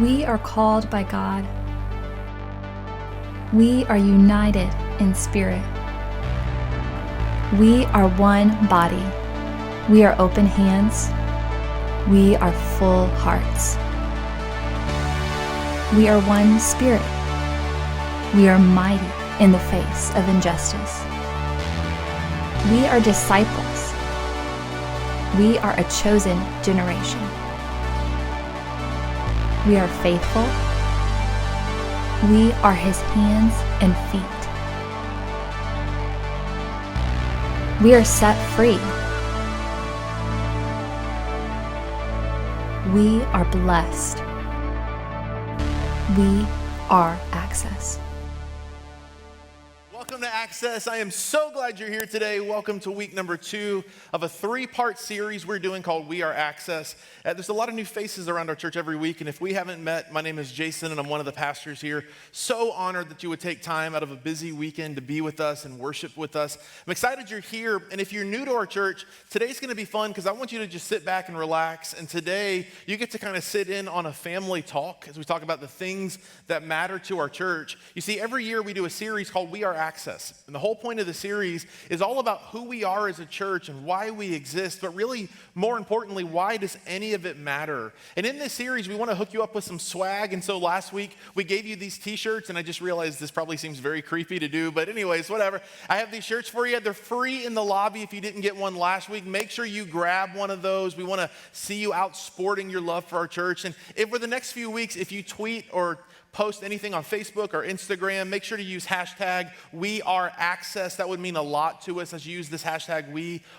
We are called by God. We are united in spirit. We are one body. We are open hands. We are full hearts. We are one spirit. We are mighty in the face of injustice. We are disciples. We are a chosen generation. We are faithful. We are His hands and feet. We are set free. We are blessed. We are Access. Welcome to Access. I am so glad you're here today. Welcome to week number 2 of a 3-part series we're doing called We Are Access. There's a lot of new faces around our church every week, and if we haven't met, my name is Jason, and I'm one of the pastors here. So honored that you would take time out of a busy weekend to be with us and worship with us. I'm excited you're here, and if you're new to our church, today's going to be fun because I want you to just sit back and relax, and today you get to kind of sit in on a family talk as we talk about the things that matter to our church. You see, every year we do a series called We Are Access. And the whole point of the series is all about who we are as a church and why we exist, but really, more importantly, why does any of it matter? And in this series, we want to hook you up with some swag. And so last week, we gave you these t-shirts, and I just realized this probably seems very creepy to do, but anyways, whatever. I have these shirts for you. They're free in the lobby. If you didn't get one last week, make sure you grab one of those. We want to see you out sporting your love for our church. And if for the next few weeks, if you tweet or post anything on Facebook or Instagram, make sure to use hashtag #WeAreAccess. That would mean a lot to us as you use this hashtag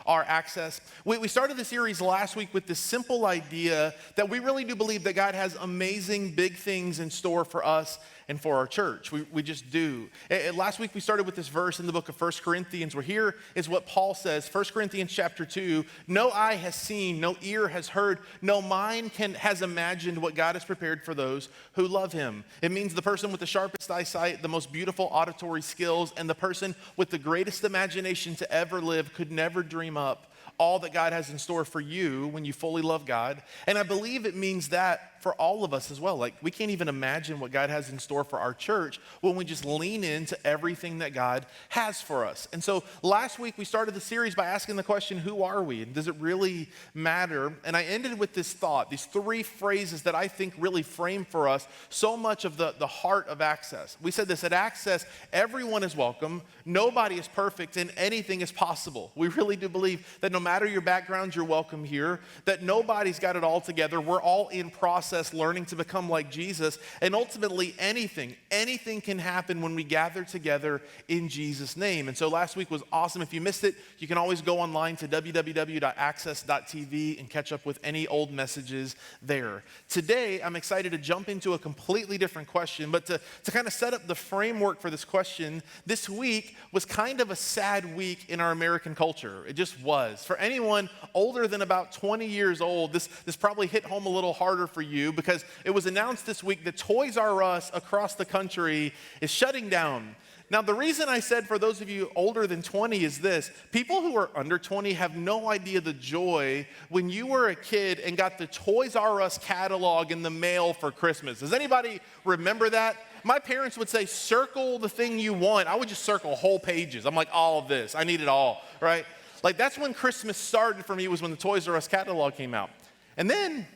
#WeAreAccess. We started the series last week with this simple idea that we really do believe that God has amazing big things in store for us and for our church. We just do. Last week we started with this verse in the book of 1 Corinthians where here is what Paul says, 1 Corinthians chapter 2, no eye has seen, no ear has heard, no mind has imagined what God has prepared for those who love Him. It means the person with the sharpest eyesight, the most beautiful auditory skills, and the person with the greatest imagination to ever live could never dream up all that God has in store for you when you fully love God. And I believe it means that for all of us as well. Like, we can't even imagine what God has in store for our church when we just lean into everything that God has for us. And so last week we started the series by asking the question, who are we? And does it really matter? And I ended with this thought, these 3 phrases that I think really frame for us so much of the heart of Access. We said this, at Access, everyone is welcome, nobody is perfect, and anything is possible. We really do believe that no matter your background, you're welcome here, that nobody's got it all together. We're all in process learning to become like Jesus, and ultimately anything can happen when we gather together in Jesus' name. And so last week was awesome. If you missed it, you can always go online to www.access.tv and catch up with any old messages there. Today, I'm excited to jump into a completely different question, but to kind of set up the framework for this question, this week was kind of a sad week in our American culture. It just was. For anyone older than about 20 years old, this probably hit home a little harder for you because it was announced this week that Toys R Us across the country is shutting down. Now, the reason I said for those of you older than 20 is this. People who are under 20 have no idea the joy when you were a kid and got the Toys R Us catalog in the mail for Christmas. Does anybody remember that? My parents would say, circle the thing you want. I would just circle whole pages. I'm like, all of this. I need it all, right? Like, that's when Christmas started for me, was when the Toys R Us catalog came out. And then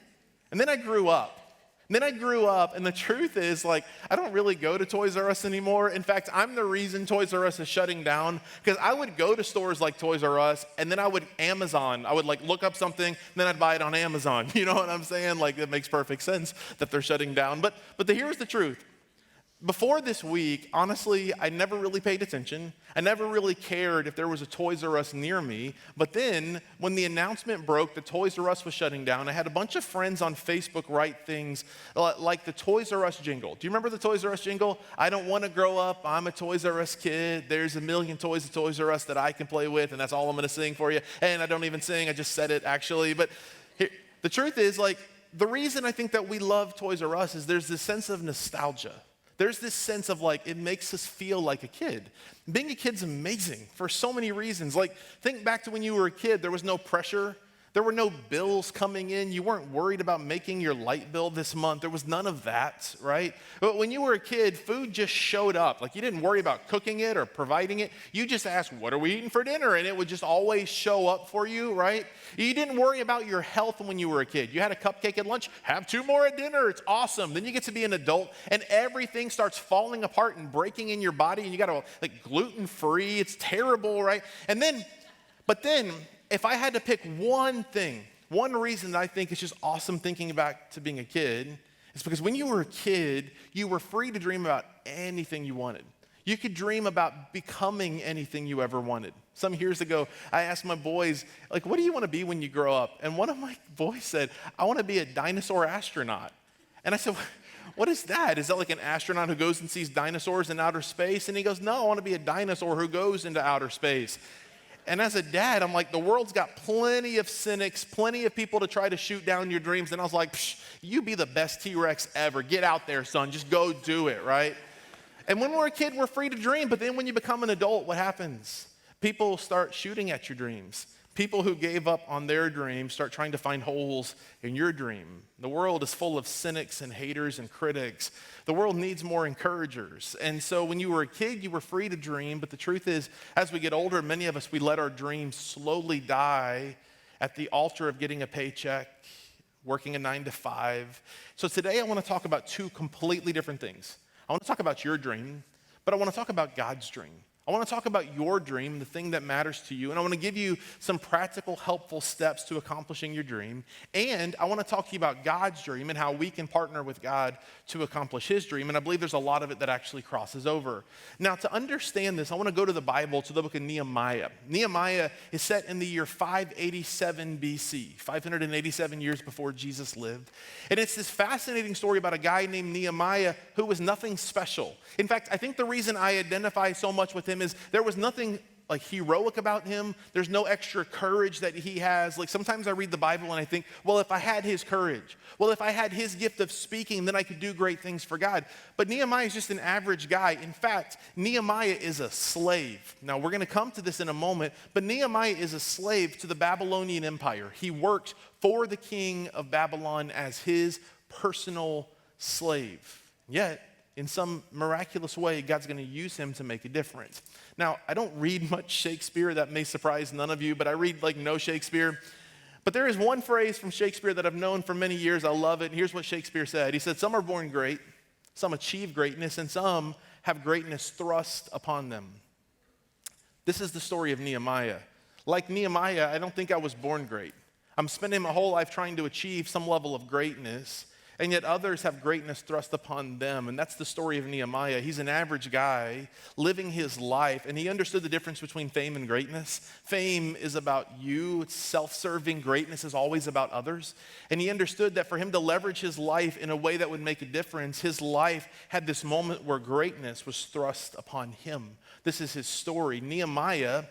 I grew up. And the truth is, like, I don't really go to Toys R Us anymore. In fact, I'm the reason Toys R Us is shutting down, because I would go to stores like Toys R Us, and then I would like look up something, and then I'd buy it on Amazon. You know what I'm saying? Like, it makes perfect sense that they're shutting down. But here's the truth. Before this week, honestly, I never really paid attention. I never really cared if there was a Toys R Us near me. But then, when the announcement broke that Toys R Us was shutting down, I had a bunch of friends on Facebook write things like the Toys R Us jingle. Do you remember the Toys R Us jingle? I don't want to grow up, I'm a Toys R Us kid. There's a million toys at Toys R Us that I can play with, and that's all I'm going to sing for you. And I don't even sing, I just said it, actually. But the truth is, like, the reason I think that we love Toys R Us is there's this sense of nostalgia. There's this sense of, like, it makes us feel like a kid. Being a kid's amazing for so many reasons. Like, think back to when you were a kid. There was no pressure. There were no bills coming in. You weren't worried about making your light bill this month. There was none of that, right? But when you were a kid, food just showed up. Like you didn't worry about cooking it or providing it. You just asked, what are we eating for dinner? And it would just always show up for you, right? You didn't worry about your health when you were a kid. You had a cupcake at lunch, have 2 more at dinner. It's awesome. Then you get to be an adult and everything starts falling apart and breaking in your body and you got to like gluten-free. It's terrible, right? But then, if I had to pick one thing, one reason that I think it's just awesome thinking back to being a kid, is because when you were a kid, you were free to dream about anything you wanted. You could dream about becoming anything you ever wanted. Some years ago, I asked my boys, like, what do you want to be when you grow up? And one of my boys said, I want to be a dinosaur astronaut. And I said, what is that? Is that like an astronaut who goes and sees dinosaurs in outer space? And he goes, no, I want to be a dinosaur who goes into outer space. And as a dad, I'm like, the world's got plenty of cynics, plenty of people to try to shoot down your dreams. And I was like, you be the best T-Rex ever. Get out there, son. Just go do it, right? And when we're a kid, we're free to dream. But then when you become an adult, what happens? People start shooting at your dreams. People who gave up on their dreams start trying to find holes in your dream. The world is full of cynics and haters and critics. The world needs more encouragers. And so when you were a kid, you were free to dream. But the truth is, as we get older, many of us, we let our dreams slowly die at the altar of getting a paycheck, working a 9 to 5. So today I want to talk about 2 completely different things. I want to talk about your dream, but I want to talk about God's dream. I want to talk about your dream, the thing that matters to you, and I want to give you some practical, helpful steps to accomplishing your dream. And I want to talk to you about God's dream and how we can partner with God to accomplish his dream. And I believe there's a lot of it that actually crosses over. Now, to understand this, I want to go to the Bible, to the book of Nehemiah. Nehemiah is set in the year 587 BC, 587 years before Jesus lived. And it's this fascinating story about a guy named Nehemiah who was nothing special. In fact, I think the reason I identify so much with him is there was nothing like heroic about him. There's no extra courage that he has. Like sometimes I read the Bible and I think, well, if I had his courage, well, if I had his gift of speaking, then I could do great things for God. But Nehemiah is just an average guy. In fact, Nehemiah is a slave. Now we're going to come to this in a moment, but Nehemiah is a slave to the Babylonian Empire. He worked for the king of Babylon as his personal slave. Yet, in some miraculous way, God's going to use him to make a difference. Now, I don't read much Shakespeare. That may surprise none of you, but I read like no Shakespeare. But there is one phrase from Shakespeare that I've known for many years. I love it. And here's what Shakespeare said. He said, some are born great, some achieve greatness, and some have greatness thrust upon them. This is the story of Nehemiah. Like Nehemiah, I don't think I was born great. I'm spending my whole life trying to achieve some level of greatness. And yet others have greatness thrust upon them. And that's the story of Nehemiah. He's an average guy living his life, and he understood the difference between fame and greatness. Fame is about you. It's self-serving. Greatness is always about others. And he understood that for him to leverage his life in a way that would make a difference, his life had this moment where greatness was thrust upon him. This is his story. Nehemiah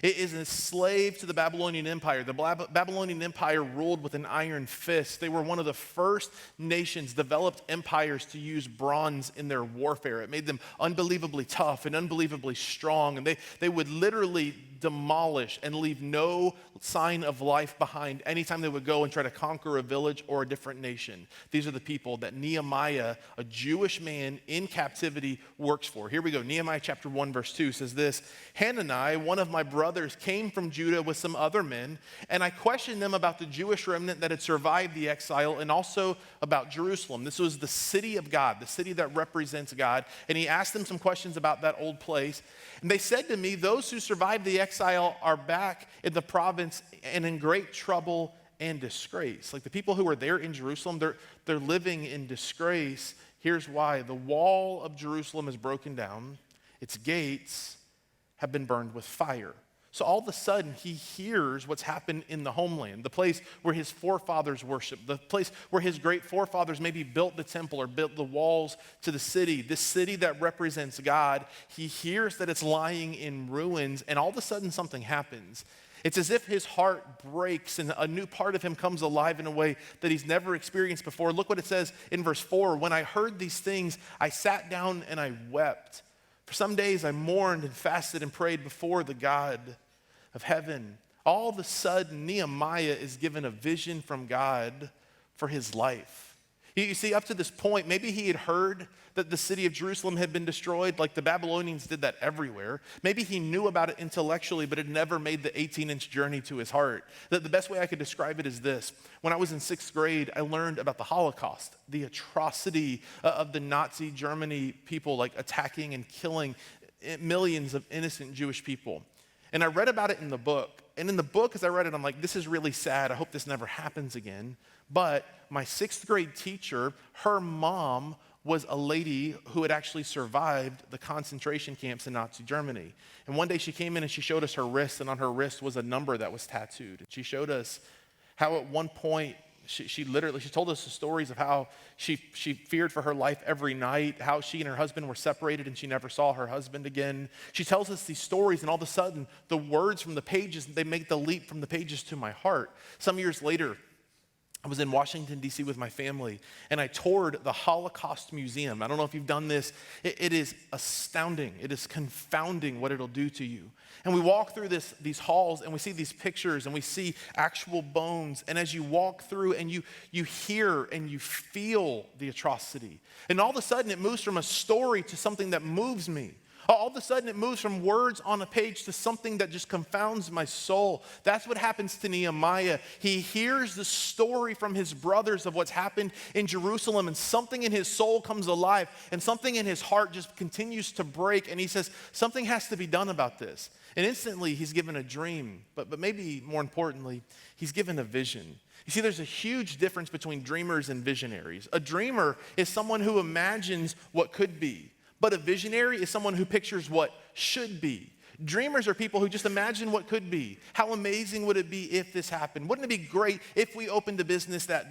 is a slave to the Babylonian Empire. The Babylonian Empire ruled with an iron fist. They were one of the first nations, developed empires to use bronze in their warfare. It made them unbelievably tough and unbelievably strong. And they would literally demolish and leave no sign of life behind anytime they would go and try to conquer a village or a different nation. These are the people that Nehemiah, a Jewish man in captivity, works for. Here we go. Nehemiah chapter 1 verse 2 says this, Hanani, one of my brothers, came from Judah with some other men, and I questioned them about the Jewish remnant that had survived the exile and also about Jerusalem. This was the city of God, the city that represents God. And he asked them some questions about that old place. And they said to me, those who survived the exile are back in the province and in great trouble and disgrace. Like the people who are there in Jerusalem, they're living in disgrace. Here's why. The wall of Jerusalem is broken down. Its gates have been burned with fire. So all of a sudden, he hears what's happened in the homeland, the place where his forefathers worshiped, the place where his great forefathers maybe built the temple or built the walls to the city, this city that represents God. He hears that it's lying in ruins, and all of a sudden something happens. It's as if his heart breaks and a new part of him comes alive in a way that he's never experienced before. Look what it says in verse 4. When I heard these things, I sat down and I wept. For some days I mourned and fasted and prayed before the God of heaven. All of a sudden, Nehemiah is given a vision from God for his life. You see, up to this point, maybe he had heard that the city of Jerusalem had been destroyed, like the Babylonians did that everywhere. Maybe he knew about it intellectually, but had never made the 18-inch journey to his heart. The best way I could describe it is this. When I was in 6th grade, I learned about the Holocaust, the atrocity of the Nazi Germany people, like attacking and killing millions of innocent Jewish people. And I read about it in the book. And in the book, as I read it, I'm like, this is really sad. I hope this never happens again. But my 6th grade teacher, her mom was a lady who had actually survived the concentration camps in Nazi Germany. And one day she came in and she showed us her wrist, and on her wrist was a number that was tattooed. And she showed us how at one point, she told us the stories of how she feared for her life every night, how she and her husband were separated and she never saw her husband again. She tells us these stories, and all of a sudden, the words from the pages, they make the leap from the pages to my heart. Some years later, I was in Washington, D.C. with my family, and I toured the Holocaust Museum. I don't know if you've done this. It is astounding. It is confounding what it'll do to you. And we walk through these halls, and we see these pictures, and we see actual bones. And as you walk through, and you hear and you feel the atrocity. And all of a sudden, it moves from a story to something that moves me. All of a sudden, it moves from words on a page to something that just confounds my soul. That's what happens to Nehemiah. He hears the story from his brothers of what's happened in Jerusalem, and something in his soul comes alive, and something in his heart just continues to break, and he says, something has to be done about this. And instantly, he's given a dream, but maybe more importantly, he's given a vision. You see, there's a huge difference between dreamers and visionaries. A dreamer is someone who imagines what could be. But a visionary is someone who pictures what should be. Dreamers are people who just imagine what could be. How amazing would it be if this happened? Wouldn't it be great if we opened a business that ...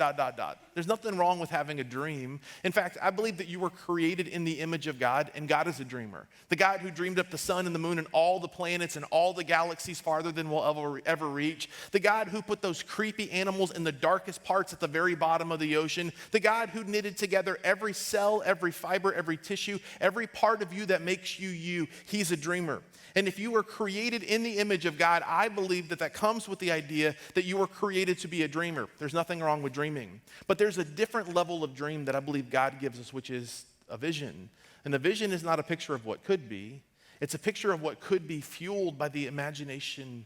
There's nothing wrong with having a dream. In fact, I believe that you were created in the image of God, and God is a dreamer. The God who dreamed up the sun and the moon and all the planets and all the galaxies farther than we'll ever reach. The God who put those creepy animals in the darkest parts at the very bottom of the ocean. The God who knitted together every cell, every fiber, every tissue, every part of you that makes you you. He's a dreamer. And if you were created in the image of God, I believe that comes with the idea that you were created to be a dreamer. There's nothing wrong with dreaming. But there's a different level of dream that I believe God gives us, which is a vision. And the vision is not a picture of what could be. It's a picture of what could be fueled by the imagination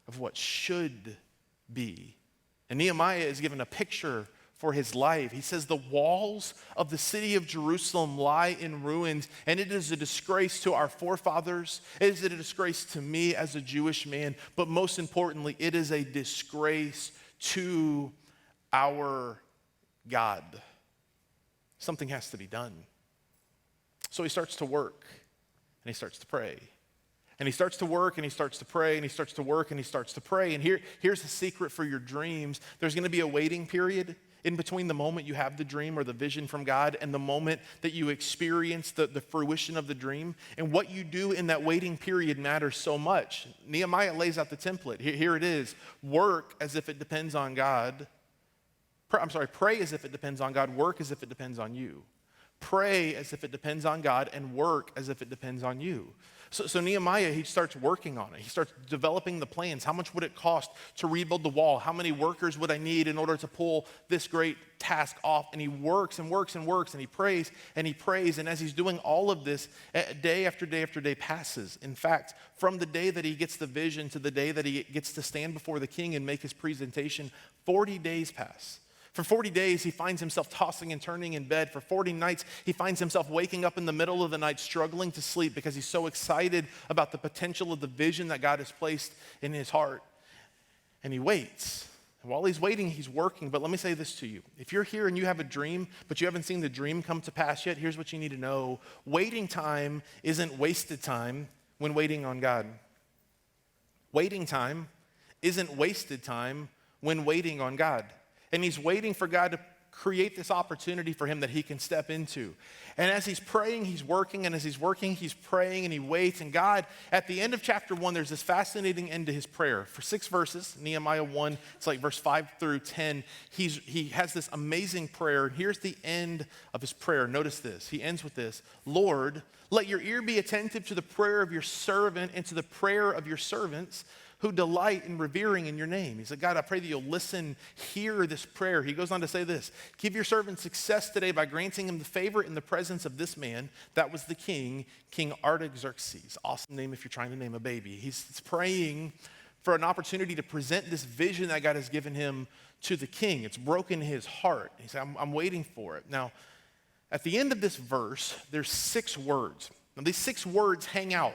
of what should be. And Nehemiah is given a picture for his life. He says, the walls of the city of Jerusalem lie in ruins, and it is a disgrace to our forefathers. It is a disgrace to me as a Jewish man, but most importantly, it is a disgrace to our God. Something has to be done. So he starts to work, and he starts to pray. And he starts to work, and he starts to pray, and he starts to work, and he starts to pray. And here's the secret for your dreams. There's going to be a waiting period in between the moment you have the dream or the vision from God and the moment that you experience the fruition of the dream. And what you do in that waiting period matters so much. Nehemiah lays out the template. Here it is. Work as if it depends on God. Pray as if it depends on God. Work as if it depends on you. Pray as if it depends on God, and work as if it depends on you. So Nehemiah, he starts working on it. He starts developing the plans. How much would it cost to rebuild the wall? How many workers would I need in order to pull this great task off? And he works and works and works, and he prays and he prays. And as he's doing all of this, day after day after day passes. In fact, from the day that he gets the vision to the day that he gets to stand before the king and make his presentation, 40 days pass. For 40 days, he finds himself tossing and turning in bed. For 40 nights, he finds himself waking up in the middle of the night, struggling to sleep because he's so excited about the potential of the vision that God has placed in his heart. And he waits. And while he's waiting, he's working. But let me say this to you. If you're here and you have a dream, but you haven't seen the dream come to pass yet, here's what you need to know. Waiting time isn't wasted time when waiting on God. Waiting time isn't wasted time when waiting on God. And he's waiting for God to create this opportunity for him that he can step into. And as he's praying, he's working, and as he's working, he's praying, and he waits. And God, at the end of chapter 1, there's this fascinating end to his prayer. For 6 verses, Nehemiah 1, it's like verse 5 through 10, he has this amazing prayer. And here's the end of his prayer. Notice this. He ends with this. Lord, let your ear be attentive to the prayer of your servant and to the prayer of your servants who delight in revering in your name. He said, God, I pray that you'll listen, hear this prayer. He goes on to say this, give your servant success today by granting him the favor in the presence of this man. That was the king, King Artaxerxes. Awesome name if you're trying to name a baby. He's praying for an opportunity to present this vision that God has given him to the king. It's broken his heart. He said, I'm waiting for it. Now, at the end of this verse, there's 6 words. Now, these 6 words hang out.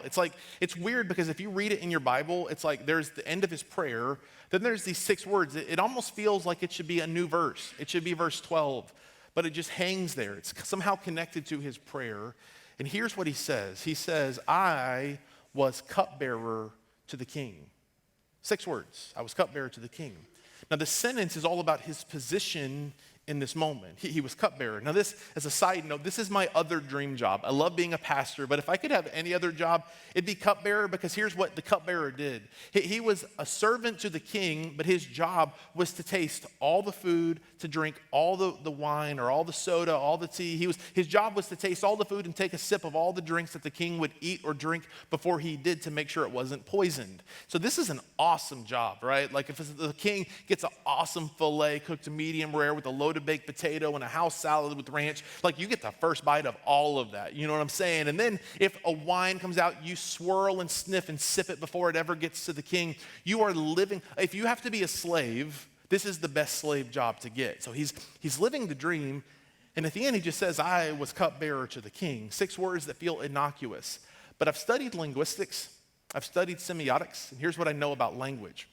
It's weird because if you read it in your Bible, it's like there's the end of his prayer, then there's these 6 words. It almost feels like it should be a new verse. It should be verse 12, but it just hangs there. It's somehow connected to his prayer. And here's what he says. He says, I was cupbearer to the king. 6 words. I was cupbearer to the king. Now, the sentence is all about his position in this moment. He was cupbearer. Now this, as a side note, this is my other dream job. I love being a pastor, but if I could have any other job, it'd be cupbearer, because here's what the cupbearer did. He was a servant to the king, but his job was to taste all the food, to drink all the wine or all the soda, all the tea. His job was to taste all the food and take a sip of all the drinks that the king would eat or drink before he did, to make sure it wasn't poisoned. So this is an awesome job, right? Like if the king gets an awesome filet cooked medium rare with a loaded baked potato and a house salad with ranch, like you get the first bite of all of that. You know what I'm saying? And then if a wine comes out, you swirl and sniff and sip it before it ever gets to the king. You are living, if you have to be a slave, this is the best slave job to get. So he's living the dream. And at the end, he just says, I was cupbearer to the king. 6 words that feel innocuous. But I've studied linguistics. I've studied semiotics. And here's what I know about language.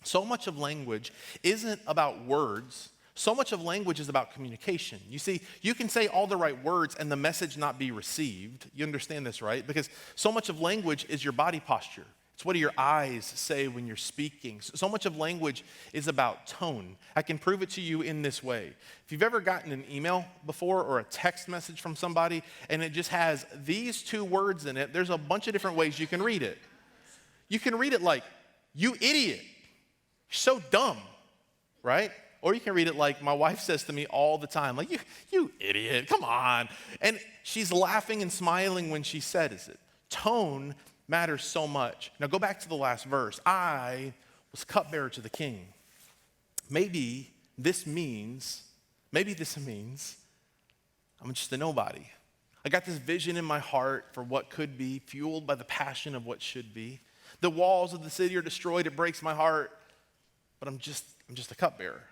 So much of language isn't about words. So much of language is about communication. You see, you can say all the right words and the message not be received. You understand this, right? Because so much of language is your body posture. It's what do your eyes say when you're speaking. So much of language is about tone. I can prove it to you in this way. If you've ever gotten an email before or a text message from somebody and it just has these 2 words in it, there's a bunch of different ways you can read it. You can read it like, you idiot, you're so dumb, right? Or you can read it like my wife says to me all the time, like, you idiot, come on. And she's laughing and smiling when she says it. Tone matters so much. Now go back to the last verse. I was cupbearer to the king. Maybe this means I'm just a nobody. I got this vision in my heart for what could be, fueled by the passion of what should be. The walls of the city are destroyed. It breaks my heart, but I'm just a cupbearer.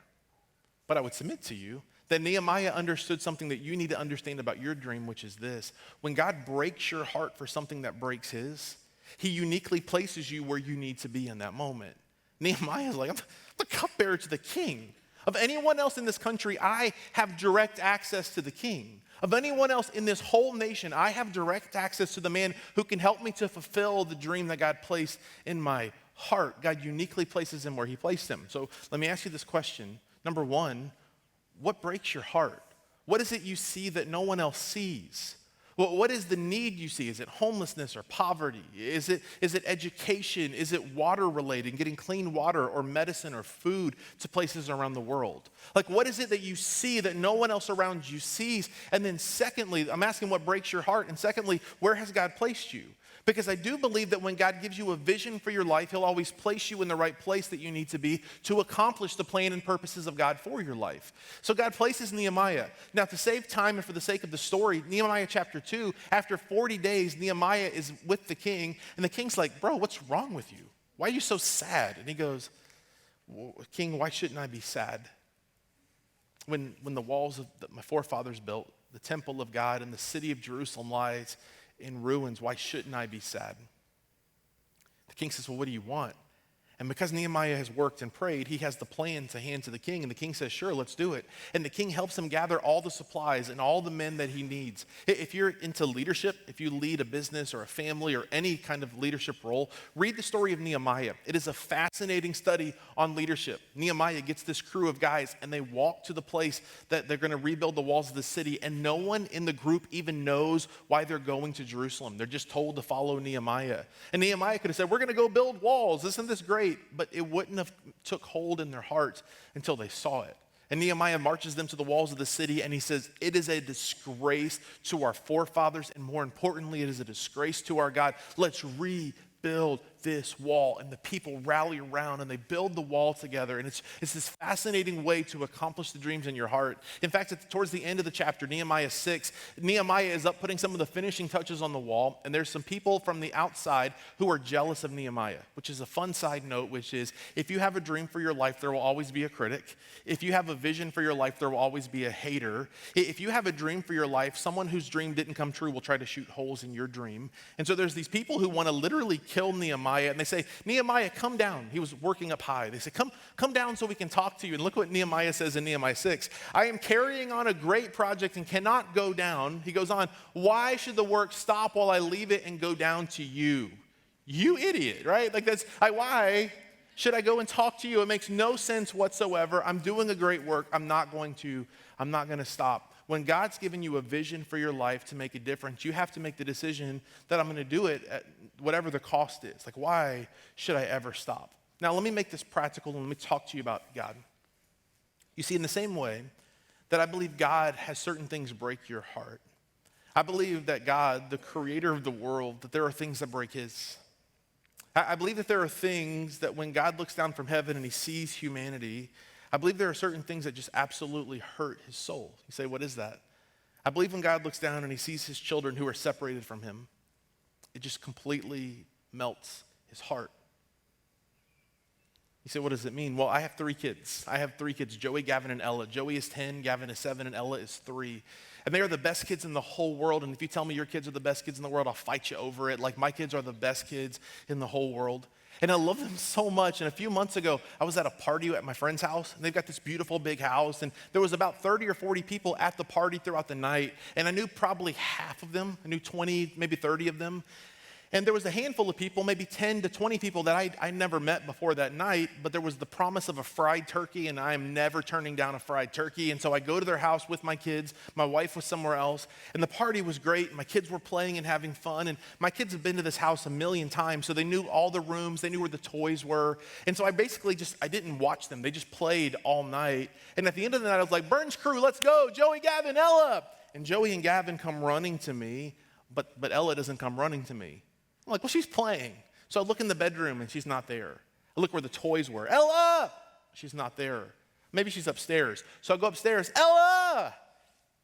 But I would submit to you that Nehemiah understood something that you need to understand about your dream, which is this. When God breaks your heart for something that breaks his, he uniquely places you where you need to be in that moment. Nehemiah is like, I'm the cupbearer to the king. Of anyone else in this country, I have direct access to the king. Of anyone else in this whole nation, I have direct access to the man who can help me to fulfill the dream that God placed in my heart. God uniquely places him where he placed him. So let me ask you this question. Number 1, what breaks your heart? What is it you see that no one else sees? Well, what is the need you see? Is it homelessness or poverty? Is it education? Is it water related, getting clean water or medicine or food to places around the world? Like, what is it that you see that no one else around you sees? And then secondly, I'm asking what breaks your heart. And secondly, where has God placed you? Because I do believe that when God gives you a vision for your life, he'll always place you in the right place that you need to be to accomplish the plan and purposes of God for your life. So God places Nehemiah. Now, to save time and for the sake of the story, Nehemiah chapter 2, after 40 days, Nehemiah is with the king, and the king's like, bro, what's wrong with you? Why are you so sad? And he goes, well, King, why shouldn't I be sad? When the walls that my forefathers built, the temple of God and the city of Jerusalem lies in ruins, why shouldn't I be sad? The king says, well, what do you want? And because Nehemiah has worked and prayed, he has the plan to hand to the king. And the king says, sure, let's do it. And the king helps him gather all the supplies and all the men that he needs. If you're into leadership, if you lead a business or a family or any kind of leadership role, read the story of Nehemiah. It is a fascinating study on leadership. Nehemiah gets this crew of guys and they walk to the place that they're going to rebuild the walls of the city. And no one in the group even knows why they're going to Jerusalem. They're just told to follow Nehemiah. And Nehemiah could have said, we're going to go build walls. Isn't this great? But it wouldn't have took hold in their hearts until they saw it. And Nehemiah marches them to the walls of the city and he says, it is a disgrace to our forefathers, and more importantly, it is a disgrace to our God. Let's rebuild this wall, and the people rally around and they build the wall together. And it's this fascinating way to accomplish the dreams in your heart. In fact, towards the end of the chapter, Nehemiah 6, Nehemiah is up putting some of the finishing touches on the wall, and there's some people from the outside who are jealous of Nehemiah, which is a fun side note, which is if you have a dream for your life, there will always be a critic. If you have a vision for your life, there will always be a hater. If you have a dream for your life, someone whose dream didn't come true will try to shoot holes in your dream. And so there's these people who want to literally kill Nehemiah, and they say, Nehemiah, come down. He was working up high. They say, come down so we can talk to you. And look what Nehemiah says in Nehemiah 6. I am carrying on a great project and cannot go down. He goes on, why should the work stop while I leave it and go down to you? You idiot, right? Like why should I go and talk to you? It makes no sense whatsoever. I'm doing a great work. I'm not going to stop. When God's given you a vision for your life to make a difference, you have to make the decision that I'm going to do it at whatever the cost is. Like, why should I ever stop? Now, let me make this practical and let me talk to you about God. You see, in the same way that I believe God has certain things break your heart, I believe that God, the creator of the world, that there are things that break his. I believe that there are things that when God looks down from heaven and he sees humanity, I believe there are certain things that just absolutely hurt his soul. You say, what is that? I believe when God looks down and he sees his children who are separated from him, it just completely melts his heart. You say, what does it mean? Well, I have 3 kids. Joey, Gavin, and Ella. Joey is 10, Gavin is 7, and Ella is 3. And they are the best kids in the whole world. And if you tell me your kids are the best kids in the world, I'll fight you over it. Like, my kids are the best kids in the whole world. And I love them so much. And a few months ago, I was at a party at my friend's house, and they've got this beautiful big house. And there was about 30 or 40 people at the party throughout the night. And I knew probably half of them. I knew 20, maybe 30 of them. And there was a handful of people, maybe 10 to 20 people that I never met before that night, but there was the promise of a fried turkey, and I am never turning down a fried turkey. And so I go to their house with my kids. My wife was somewhere else, and the party was great. My kids were playing and having fun, and my kids have been to this house a million times, so they knew all the rooms. They knew where the toys were. And so I basically I didn't watch them. They just played all night. And at the end of the night, I was like, Burns crew, let's go. Joey, Gavin, Ella. And Joey and Gavin come running to me, but Ella doesn't come running to me. I'm like, well, she's playing. So I look in the bedroom and she's not there. I look where the toys were. Ella! She's not there. Maybe she's upstairs. So I go upstairs. Ella!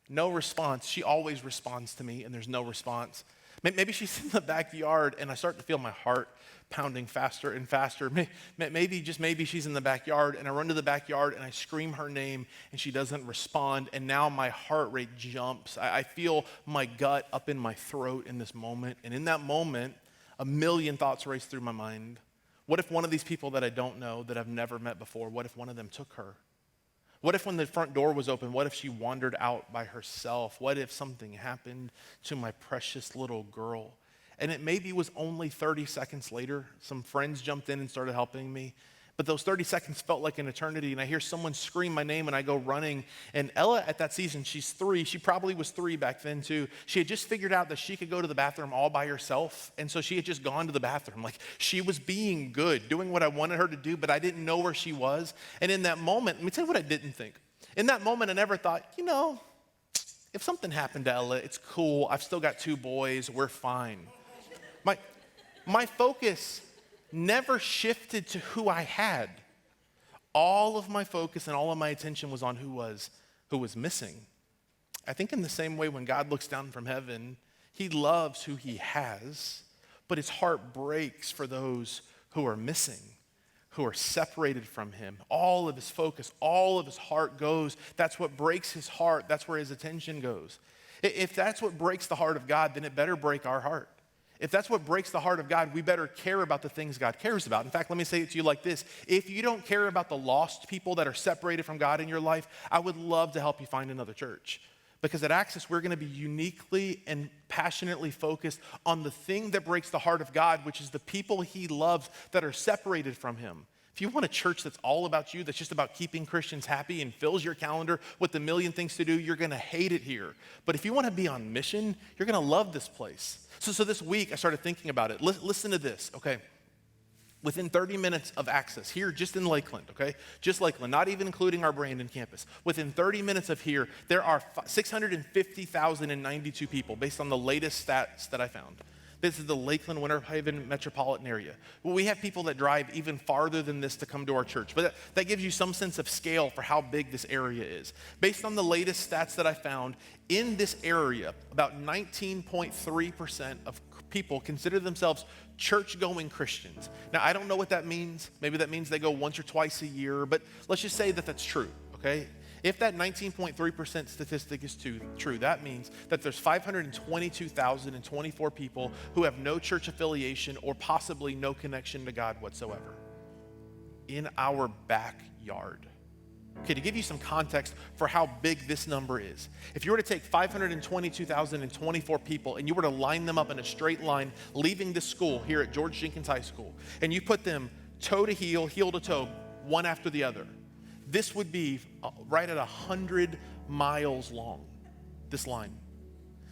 No response. She always responds to me and there's no response. Maybe she's in the backyard and I start to feel my heart pounding faster and faster. Maybe she's in the backyard and I run to the backyard and I scream her name and she doesn't respond, and now my heart rate jumps. I feel my gut up in my throat in this moment, and in that moment, a million thoughts race through my mind. What if one of these people that I don't know, that I've never met before, what if one of them took her? What if when the front door was open, what if she wandered out by herself? What if something happened to my precious little girl? And it maybe was only 30 seconds later, some friends jumped in and started helping me. But those 30 seconds felt like an eternity, and I hear someone scream my name, and I go running. And Ella, at that season, she's 3. She probably was 3 back then, too. She had just figured out that she could go to the bathroom all by herself, and so she had just gone to the bathroom. Like, she was being good, doing what I wanted her to do, but I didn't know where she was. And in that moment, let me tell you what I didn't think. In that moment, I never thought, if something happened to Ella, it's cool. I've still got 2 boys. We're fine. My focus never shifted to who I had. All of my focus and all of my attention was on who was missing. I think in the same way when God looks down from heaven, he loves who he has, but his heart breaks for those who are missing, who are separated from him. All of his focus, all of his heart goes. That's what breaks his heart. That's where his attention goes. If that's what breaks the heart of God, then it better break our heart. If that's what breaks the heart of God, we better care about the things God cares about. In fact, let me say it to you like this. If you don't care about the lost people that are separated from God in your life, I would love to help you find another church. Because at Access, we're going to be uniquely and passionately focused on the thing that breaks the heart of God, which is the people he loves that are separated from him. If you want a church that's all about you, that's just about keeping Christians happy and fills your calendar with a million things to do, you're going to hate it here. But if you want to be on mission, you're going to love this place. So this week, I started thinking about it. Listen to this, okay? Within 30 minutes of Access, here just in Lakeland, okay? Just Lakeland, not even including our Brandon campus. Within 30 minutes of here, there are 650,092 people based on the latest stats that I found. This is the Lakeland, Winter Haven metropolitan area. Well, we have people that drive even farther than this to come to our church, but that gives you some sense of scale for how big this area is. Based on the latest stats that I found, in this area, about 19.3% of people consider themselves church-going Christians. Now, I don't know what that means. Maybe that means they go once or twice a year, but let's just say that that's true, okay? If that 19.3% statistic is true, that means that there's 522,024 people who have no church affiliation or possibly no connection to God whatsoever in our backyard. Okay, to give you some context for how big this number is, if you were to take 522,024 people and you were to line them up in a straight line leaving this school here at George Jenkins High School, and you put them toe to heel, heel to toe, one after the other, this would be right at 100 miles long, this line.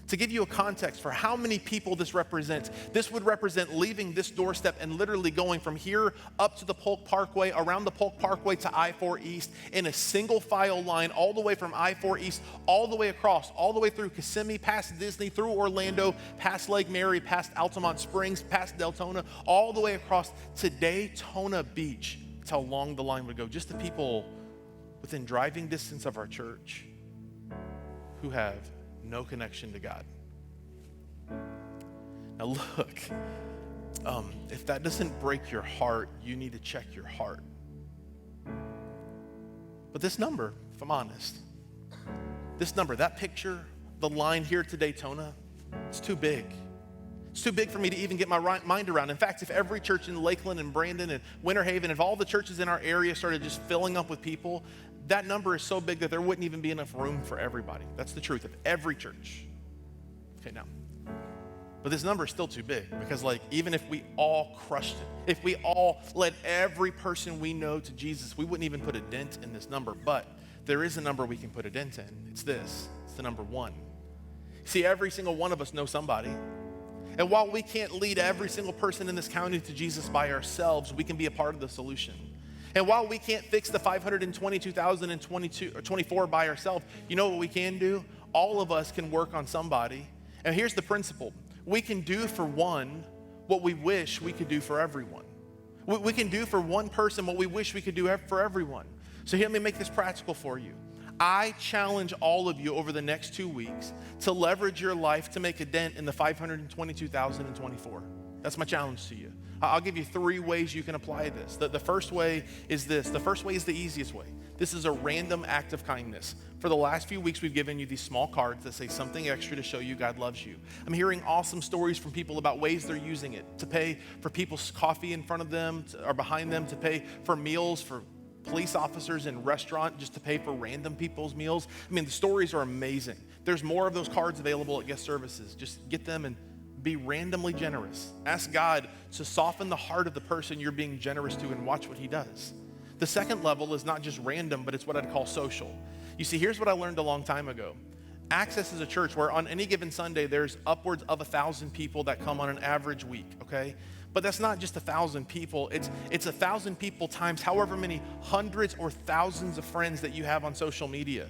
To give you a context for how many people this represents, this would represent leaving this doorstep and literally going from here up to the Polk Parkway, around the Polk Parkway to I-4 East in a single file line all the way from I-4 East, all the way across, all the way through Kissimmee, past Disney, through Orlando, past Lake Mary, past Altamont Springs, past Deltona, all the way across to Daytona Beach. That's how long the line would go. Just the people within driving distance of our church who have no connection to God. Now look, if that doesn't break your heart, you need to check your heart. But this number, if I'm honest, this number, that picture, the line here to Daytona, it's too big. It's too big for me to even get my mind around. In fact, if every church in Lakeland and Brandon and Winter Haven, if all the churches in our area started just filling up with people, that number is so big that there wouldn't even be enough room for everybody. That's the truth of every church. Okay, now, but this number is still too big because even if we all crushed it, if we all led every person we know to Jesus, we wouldn't even put a dent in this number. But there is a number we can put a dent in. It's this. It's the number 1. See, every single one of us knows somebody. And while we can't lead every single person in this county to Jesus by ourselves, we can be a part of the solution. And while we can't fix the 522,024 by ourselves, you know what we can do? All of us can work on somebody. And here's the principle. We can do for one what we wish we could do for everyone. We can do for one person what we wish we could do for everyone. So let me make this practical for you. I challenge all of you over the next 2 weeks to leverage your life to make a dent in the 522,024. That's my challenge to you. I'll give you 3 ways you can apply this. The first way is this. The first way is the easiest way. This is a random act of kindness. For the last few weeks, we've given you these small cards that say something extra to show you God loves you. I'm hearing awesome stories from people about ways they're using it to pay for people's coffee in front of them or behind them, to pay for meals for police officers in restaurant, just to pay for random people's meals. I mean, the stories are amazing. There's more of those cards available at guest services. Just get them and be randomly generous. Ask God to soften the heart of the person you're being generous to and watch what he does. The second level is not just random, but it's what I'd call social. You see, here's what I learned a long time ago. Access is a church where on any given Sunday, there's upwards of 1,000 people that come on an average week, okay? But that's not just 1,000 people. It's 1,000 people times however many hundreds or thousands of friends that you have on social media.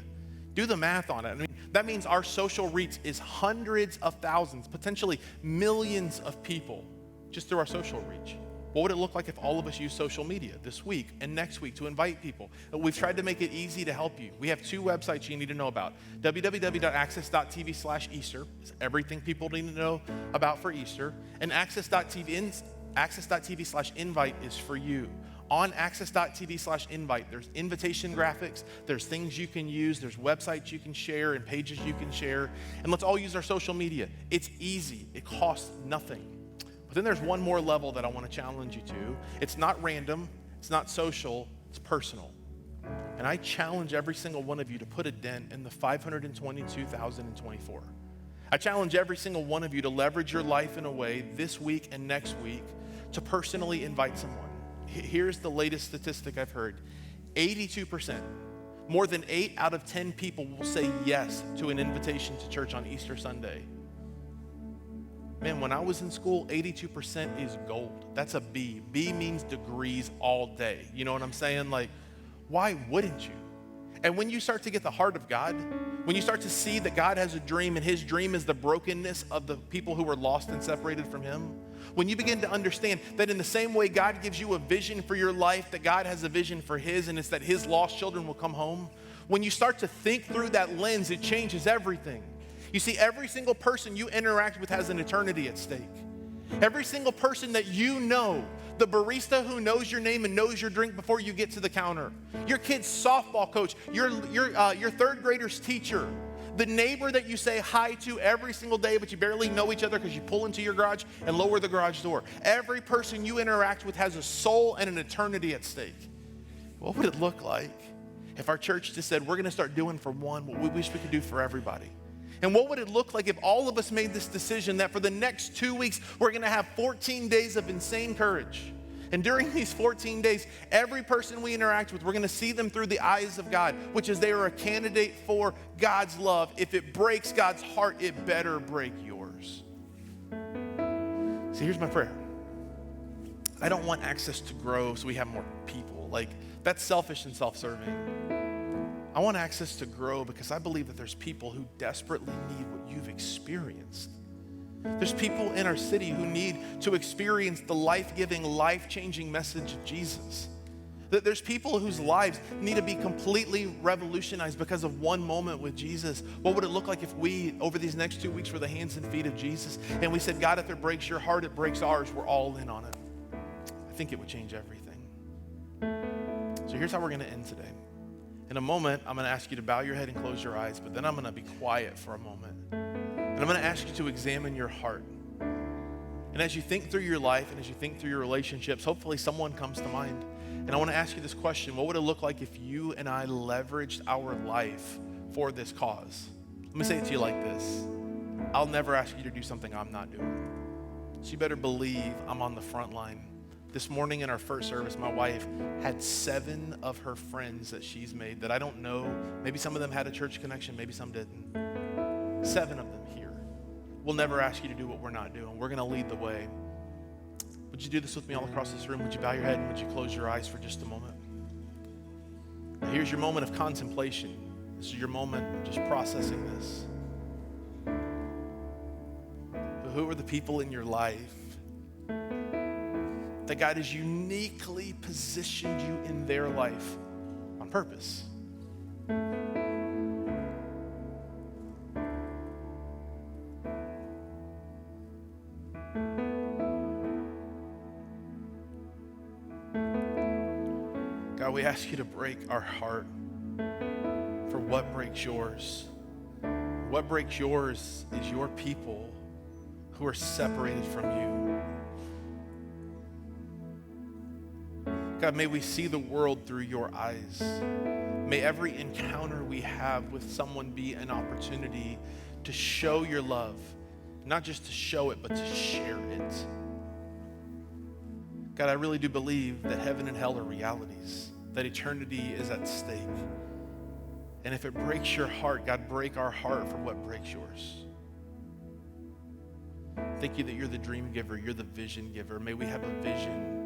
Do the math on it. I mean, that means our social reach is hundreds of thousands, potentially millions of people just through our social reach. What would it look like if all of us use social media this week and next week to invite people? We've tried to make it easy to help you. We have 2 websites you need to know about. www.access.tv/Easter is everything people need to know about for Easter. And access.tv/invite is for you. On access.tv/invite, there's invitation graphics, there's things you can use, there's websites you can share and pages you can share. And let's all use our social media. It's easy. It costs nothing. But then there's one more level that I want to challenge you to. It's not random, it's not social, it's personal. And I challenge every single one of you to put a dent in the 522,024. I challenge every single one of you to leverage your life in a way this week and next week to personally invite someone. Here's the latest statistic I've heard. 82%, more than 8 out of 10 people will say yes to an invitation to church on Easter Sunday. Man, when I was in school, 82% is gold. That's a B. B means degrees all day. You know what I'm saying? Why wouldn't you? And when you start to get the heart of God, when you start to see that God has a dream and his dream is the brokenness of the people who were lost and separated from him, when you begin to understand that in the same way God gives you a vision for your life, that God has a vision for his, and it's that his lost children will come home, when you start to think through that lens, it changes everything. You see, every single person you interact with has an eternity at stake. Every single person that you know, the barista who knows your name and knows your drink before you get to the counter, your kid's softball coach, your third grader's teacher, the neighbor that you say hi to every single day but you barely know each other because you pull into your garage and lower the garage door. Every person you interact with has a soul and an eternity at stake. What would it look like if our church just said, we're going to start doing for one what we wish we could do for everybody? And what would it look like if all of us made this decision that for the next 2 weeks, we're going to have 14 days of insane courage. And during these 14 days, every person we interact with, we're going to see them through the eyes of God, which is they are a candidate for God's love. If it breaks God's heart, it better break yours. See, here's my prayer. I don't want access to grow so we have more people. Like, that's selfish and self-serving. I want access to grow because I believe that there's people who desperately need what you've experienced. There's people in our city who need to experience the life-giving, life-changing message of Jesus. That there's people whose lives need to be completely revolutionized because of one moment with Jesus. What would it look like if we, over these next 2 weeks, were the hands and feet of Jesus, and we said, God, if it breaks your heart, it breaks ours. We're all in on it. I think it would change everything. So here's how we're going to end today. In a moment, I'm going to ask you to bow your head and close your eyes, but then I'm going to be quiet for a moment. And I'm going to ask you to examine your heart. And as you think through your life and as you think through your relationships, hopefully someone comes to mind. And I want to ask you this question. What would it look like if you and I leveraged our life for this cause? Let me say it to you like this. I'll never ask you to do something I'm not doing. So you better believe I'm on the front line. This morning in our first service, my wife had 7 of her friends that she's made that I don't know. Maybe some of them had a church connection, maybe some didn't. 7 of them here. We'll never ask you to do what we're not doing. We're going to lead the way. Would you do this with me all across this room? Would you bow your head and would you close your eyes for just a moment? Now, here's your moment of contemplation. This is your moment of just processing this. But who are the people in your life that God has uniquely positioned you in their life on purpose? God, we ask you to break our heart for what breaks yours. What breaks yours is your people who are separated from you. God, may we see the world through your eyes. May every encounter we have with someone be an opportunity to show your love, not just to show it, but to share it. God, I really do believe that heaven and hell are realities, that eternity is at stake. And if it breaks your heart, God, break our heart for what breaks yours. Thank you that you're the dream giver, you're the vision giver. May we have a vision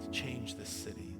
to change this city.